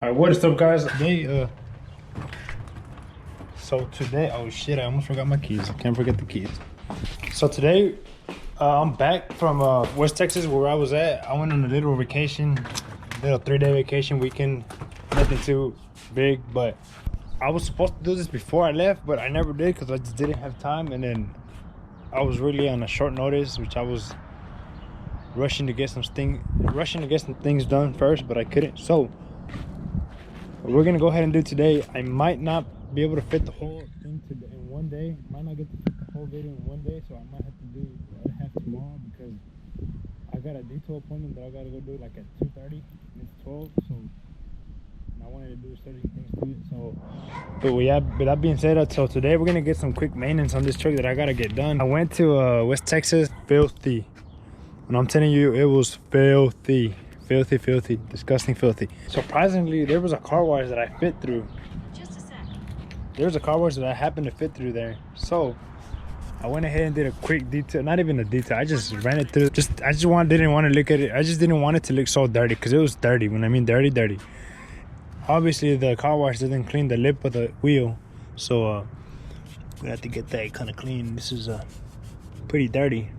All right, what is up, guys? Today, oh shit, I almost forgot my keys. I can't forget the keys. So today, I'm back from West Texas, where I was at. I went on a little vacation, little 3-day vacation weekend. Nothing too big, but I was supposed to do this before I left, but I never did because I just didn't have time. And then I was really on a short notice, which I was rushing to get some things done first, but I couldn't. So what we're gonna go ahead and do today, I might not be able to fit the whole thing in one day. Might not get to fit the whole video in one day, so I might have to do the other half tomorrow because I got a detail appointment that I gotta go do like at 2:30. It's 12, so I wanted to do certain things to it. So, but yeah, with that being said, so today we're gonna get some quick maintenance on this truck that I gotta get done. I went to West Texas, filthy, and I'm telling you, it was filthy. Filthy, disgusting filthy. Surprisingly, there was a car wash that I fit through. Just a sec. There was a car wash that I happened to fit through there. So I went ahead and did a quick detail, not even a detail, I just ran it through. I just didn't want to look at it. I just didn't want it to look so dirty, because it was dirty. When I mean dirty. Obviously the car wash didn't clean the lip of the wheel, so we have to get that kind of clean. This is pretty dirty.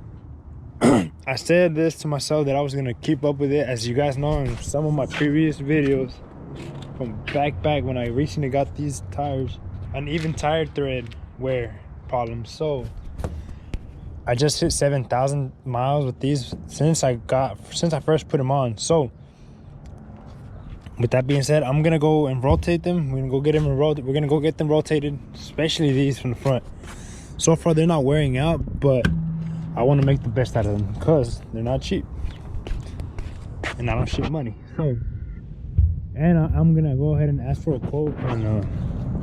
I said this to myself that I was gonna keep up with it. As you guys know in some of my previous videos from back when I recently got these tires, an even tire thread wear problem. So I just hit 7,000 miles with these since I first put them on. So with that being said, I'm gonna go and rotate them. We're gonna go get them rotated, especially these from the front. So far they're not wearing out, but I want to make the best out of them because they're not cheap and I don't ship money. So, and I'm gonna go ahead and ask for a quote on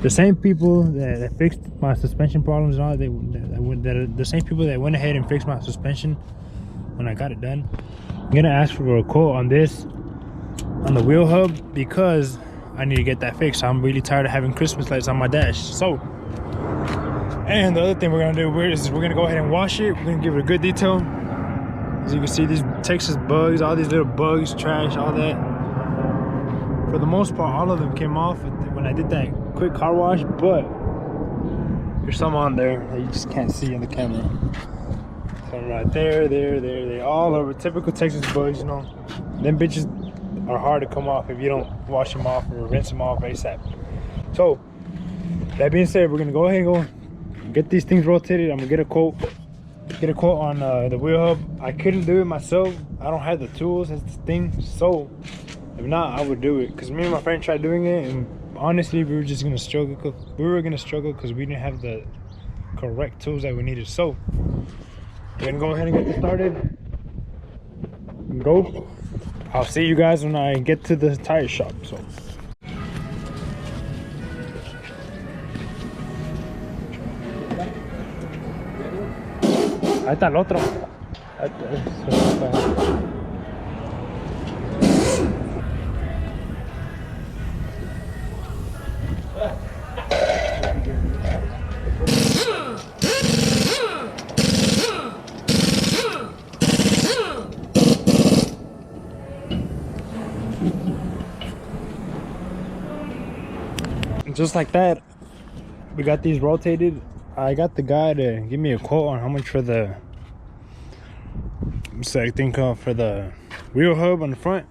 the same people that fixed my suspension problems and all. The same people that went ahead and fixed my suspension when I got it done. I'm gonna ask for a quote on this, on the wheel hub, because I need to get that fixed. I'm really tired of having Christmas lights on my dash. So, and the other thing we're gonna do is we're gonna go ahead and wash it. We're gonna give it a good detail. As you can see, these Texas bugs, all these little bugs, trash, all that. For the most part, all of them came off when I did that quick car wash, but there's some on there that you just can't see in the camera. Some right there, all over. Typical Texas bugs, you know. Them bitches are hard to come off if you don't wash them off or rinse them off ASAP. So, that being said, we're gonna go ahead and go get these things rotated. I'm gonna get a quote on the wheel hub. I couldn't do it myself. I don't have the tools. That's the thing. So if not, I would do it, because me and my friend tried doing it, and honestly we were gonna struggle because we didn't have the correct tools that we needed. So we're gonna go ahead and get this started and go. I'll see you guys when I get to the tire shop. So ahí está el otro. Just like that, we got these rotated. I got the guy to give me a quote on how much for the for the wheel hub on the front.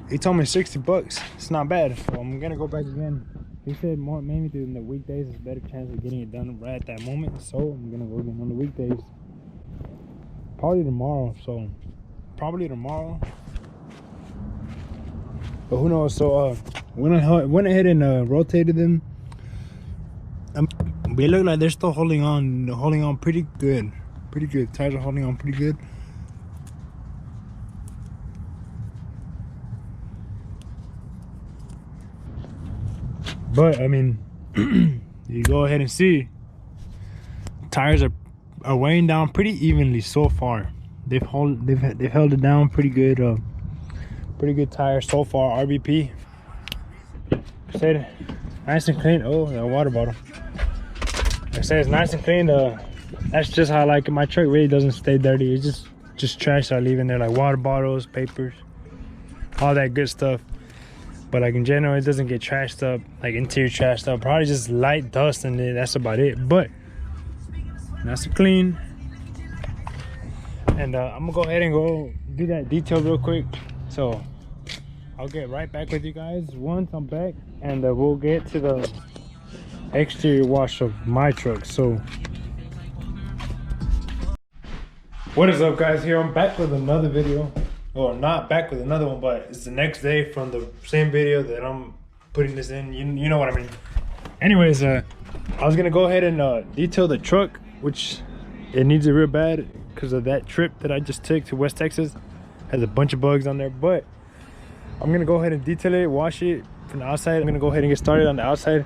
He told me 60 bucks. It's not bad. So I'm gonna go back again. He said maybe during the weekdays there's a better chance of getting it done right at that moment. So I'm gonna go again on the weekdays. Probably tomorrow. But who knows? So went ahead and rotated them. They look like they're still holding on pretty good. Tires are holding on pretty good. But I mean, you go ahead and see, tires are weighing down pretty evenly so far. They've held it down pretty good. Pretty good tires so far. RBP said nice and clean. Oh, a water bottle. I say it's nice and clean. That's just how I like it. My truck really doesn't stay dirty. It's just trash I leave in there, like water bottles, papers, all that good stuff. but like in general, it doesn't get trashed up, like interior trashed up. Probably just light dust and then that's about it. But nice and clean. And I'm gonna go ahead and go do that detail real quick. So I'll get right back with you guys once I'm back, and we'll get to the exterior wash of my truck. So what is up, guys? Here I'm back with another video. Well, not back with another one, but it's the next day from the same video that I'm putting this in. You know what I mean. Anyways, I was gonna go ahead and detail the truck, which it needs it real bad because of that trip that I just took to West Texas. Has a bunch of bugs on there, but I'm gonna go ahead and detail it, wash it from the outside. I'm gonna go ahead and get started on the outside.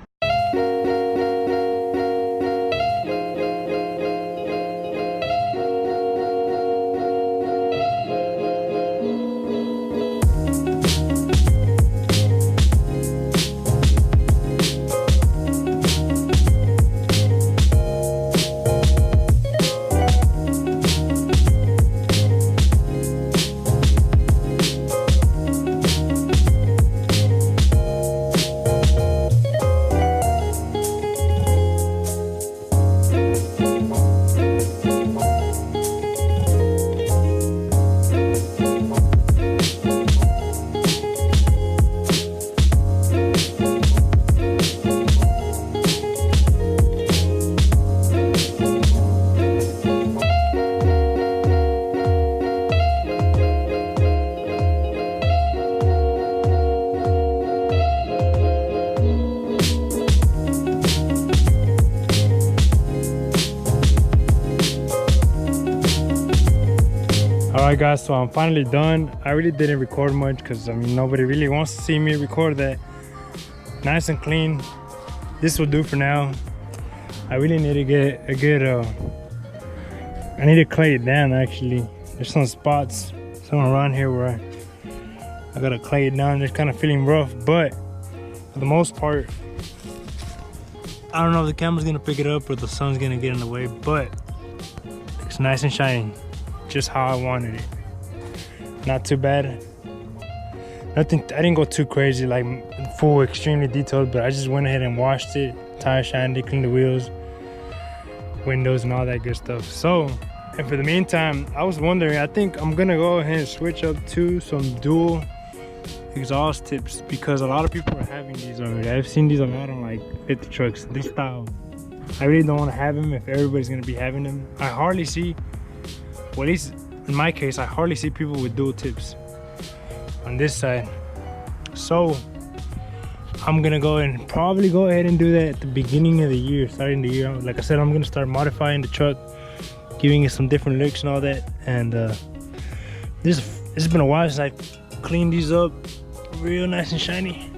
Alright guys, so I'm finally done. I really didn't record much because I mean nobody really wants to see me record that. Nice and clean. This will do for now. I really need to get a good I need to clay it down actually. There's some spots somewhere around here where I gotta clay it down. It's kind of feeling rough, but for the most part, I don't know if the camera's gonna pick it up or the sun's gonna get in the way, but it's nice and shiny. Just how I wanted it. Not too bad. Nothing, I didn't go too crazy, like full extremely detailed, but I just went ahead and washed it, tire shined it, cleaned the wheels, windows, and all that good stuff. So, and for the meantime, I was wondering, I think I'm gonna go ahead and switch up to some dual exhaust tips because a lot of people are having these already. I've seen these a lot on like 50 trucks, this style. I really don't want to have them if everybody's gonna be having them. I hardly see, well, at least in my case, I hardly see people with dual tips on this side. So I'm gonna probably go ahead and do that at the beginning of the year, starting the year. Like I said, I'm gonna start modifying the truck, giving it some different looks and all that. And this has been a while since I cleaned these up real nice and shiny.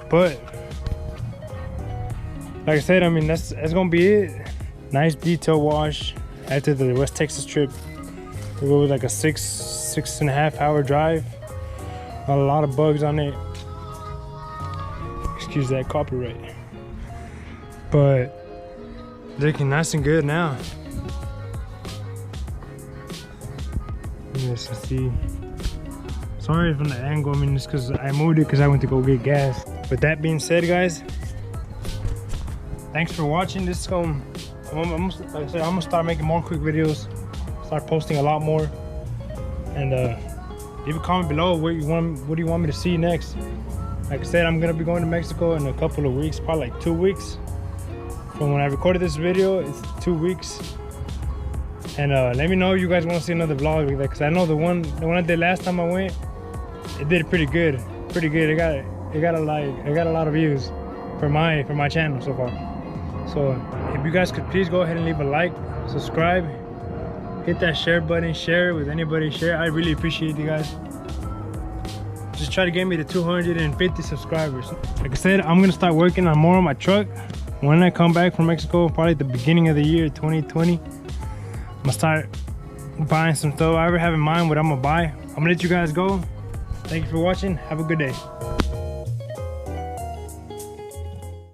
But like I said, I mean that's gonna be it. Nice detail wash. After the West Texas trip, it was like a 6.5 hour drive. Not a lot of bugs on it. Excuse that copyright. But looking nice and good now. Yes, I see. Sorry from the angle. I mean, it's because I moved it because I went to go get gas. With that being said, guys, thanks for watching. This is going. Like I said, I'm gonna start making more quick videos, start posting a lot more, and leave a comment below what do you want me to see next. Like I said, I'm gonna be going to Mexico in a couple of weeks, probably like 2 weeks from when I recorded this video. It's 2 weeks, and let me know if you guys want to see another vlog like that, because I know the one I did last time I went, it did pretty good. It got a lot of views for my channel so far. So if you guys could please go ahead and leave a like, subscribe, hit that share button, share it with anybody, share. I really appreciate you guys. Just try to get me to 250 subscribers. Like I said, I'm gonna start working on more on my truck when I come back from Mexico, probably at the beginning of the year 2020. I'm gonna start buying some stuff. I already have in mind what I'm gonna buy. I'm gonna let you guys go. Thank you for watching. Have a good day.